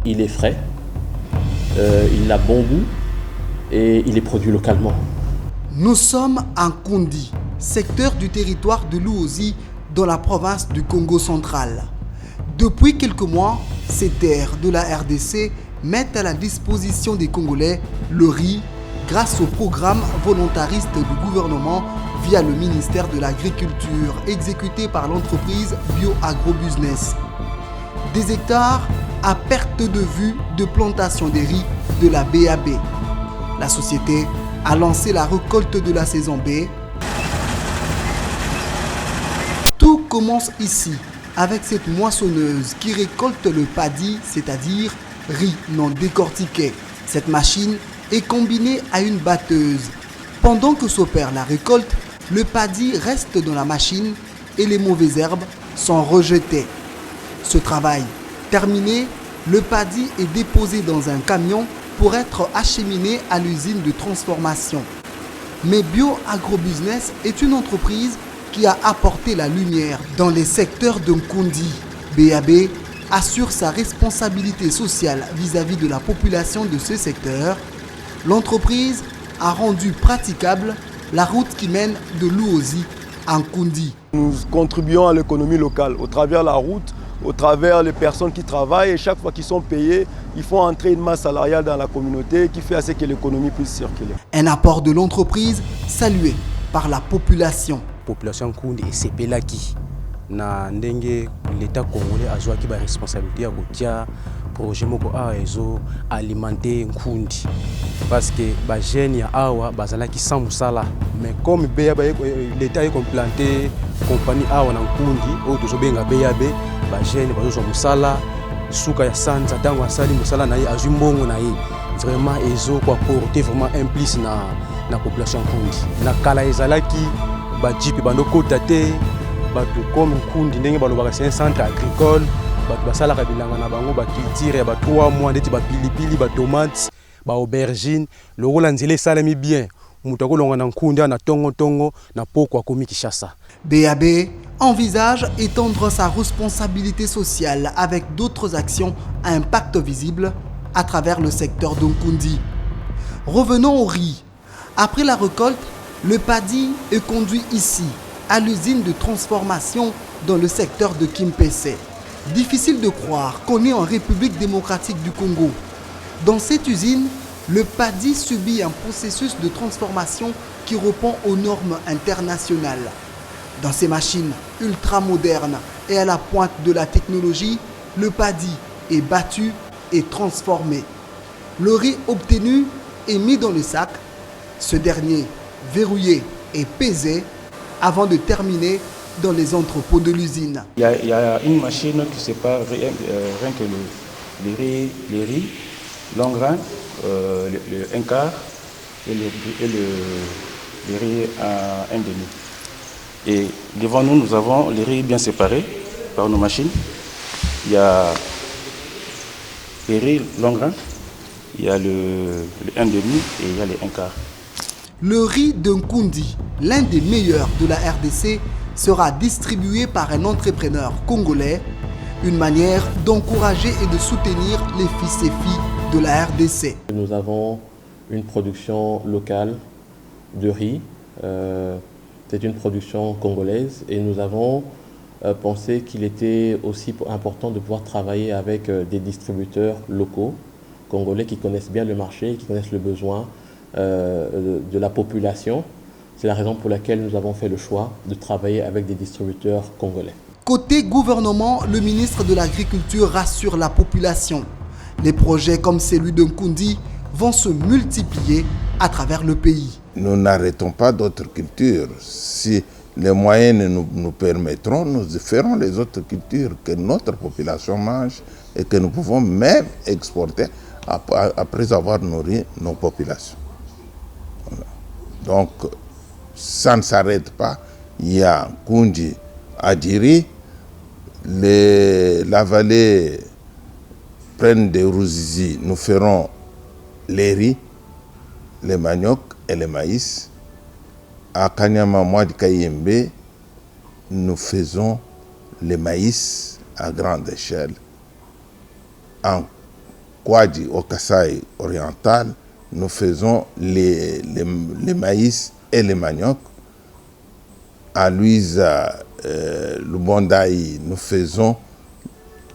il est frais, il a bon goût et il est produit localement. Nous sommes en Kundi, secteur du territoire de Luozi, dans la province du Congo central. Depuis quelques mois, ces terres de la RDC mettent à la disposition des Congolais le riz grâce au programme volontariste du gouvernement via le ministère de l'Agriculture exécuté par l'entreprise Bio-Agro-Business. Des hectares à perte de vue de plantation des riz de la BAB. La société a lancé la récolte de la saison B. Tout commence ici avec cette moissonneuse qui récolte le paddy, c'est-à-dire riz non décortiqué. Cette machine est combinée à une batteuse. Pendant que s'opère la récolte, le paddy reste dans la machine et les mauvaises herbes sont rejetées. Ce travail terminé, le paddy est déposé dans un camion pour être acheminé à l'usine de transformation. Mais Bio-Agro-Business est une entreprise qui a apporté la lumière dans les secteurs de Nkundi. BAB assure sa responsabilité sociale vis-à-vis de la population de ce secteur. L'entreprise a rendu praticable la route qui mène de Luozi à Nkundi. Nous contribuons à l'économie locale au travers de la route, au travers des personnes qui travaillent, et chaque fois qu'ils sont payés, ils font entrer une masse salariale dans la communauté qui fait à ce que l'économie puisse circuler. Un apport de l'entreprise salué par la population. Population Nkundi esepelaki na ndenge l'État congolais azwaki ba responsabilité ya kotia projet moko a ezo alimenter Nkundi parce que ba jeune ya awa bazalaki sans musala, mais comme l'État est implanté compagnie awa na Nkundi o tozobenga BAB ba jeune bazozwa musala suka ya sanza tango asali musala na ye azwi mbongo na ye vraiment ezo ko apporter vraiment un plus na population Nkundi na kala ezalaki ba jipi bandokota te bato comme Nkundi ndenge balobaka c'est un centre agricole bato basalaka bilanga na bango baculture ya ba 3 mois ndeti bapilipili batomate baaubergine lokola nzela esalemi bien moto akolonga na Nkundi na tongo na poko akomi Kinshasa. BAB envisage étendre sa responsabilité sociale avec d'autres actions à impact visible à travers le secteur de Nkundi. Revenons au riz. Après la récolte, le paddy est conduit ici, à l'usine de transformation dans le secteur de Kimpese. Difficile de croire qu'on est en République démocratique du Congo. Dans cette usine, le paddy subit un processus de transformation qui répond aux normes internationales. Dans ces machines ultra modernes et à la pointe de la technologie, le paddy est battu et transformé. Le riz obtenu est mis dans le sac. Ce dernier verrouillé et pesé avant de terminer dans les entrepôts de l'usine. Il y a une machine qui sépare rien que les riz long grain, le 1 quart et le riz à 1 demi. Et devant nous, nous avons les riz bien séparés par nos machines. Il y a les riz long grain, il y a le 1 demi et il y a le 1 quart. Le riz de Nkundi, l'un des meilleurs de la RDC, sera distribué par un entrepreneur congolais, une manière d'encourager et de soutenir les fils et filles de la RDC. Nous avons une production locale de riz, c'est une production congolaise et nous avons pensé qu'il était aussi important de pouvoir travailler avec des distributeurs locaux congolais qui connaissent bien le marché, qui connaissent le besoin de la population. C'est la raison pour laquelle nous avons fait le choix de travailler avec des distributeurs congolais. Côté gouvernement, le ministre de l'Agriculture rassure la population. Les projets comme celui de Nkundi vont se multiplier à travers le pays. Nous n'arrêtons pas d'autres cultures. Si les moyens nous permettront, nous ferons les autres cultures que notre population mange et que nous pouvons même exporter après avoir nourri nos populations. Voilà. Donc, ça ne s'arrête pas. Il y a Nkundi, Adjiri, la vallée prenne des Ruzizi, nous ferons les riz, les maniocs et les maïs. À Kanyama Mouad Kayembe, nous faisons les maïs à grande échelle. En Kouadji, au Kasaï oriental, nous faisons les maïs et les maniocs. À Louisa, Lubondaï, nous faisons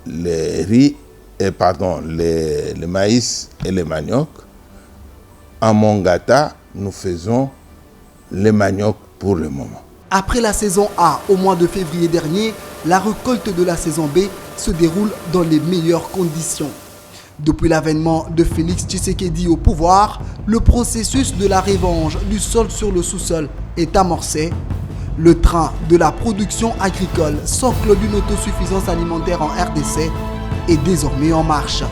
les riz, les maïs et les maniocs. À Mongata, nous faisons les maniocs pour le moment. Après la saison A au mois de février dernier, la récolte de la saison B se déroule dans les meilleures conditions. Depuis l'avènement de Félix Tshisekedi au pouvoir, le processus de la revanche du sol sur le sous-sol est amorcé. Le train de la production agricole, socle d'une autosuffisance alimentaire en RDC, est désormais en marche.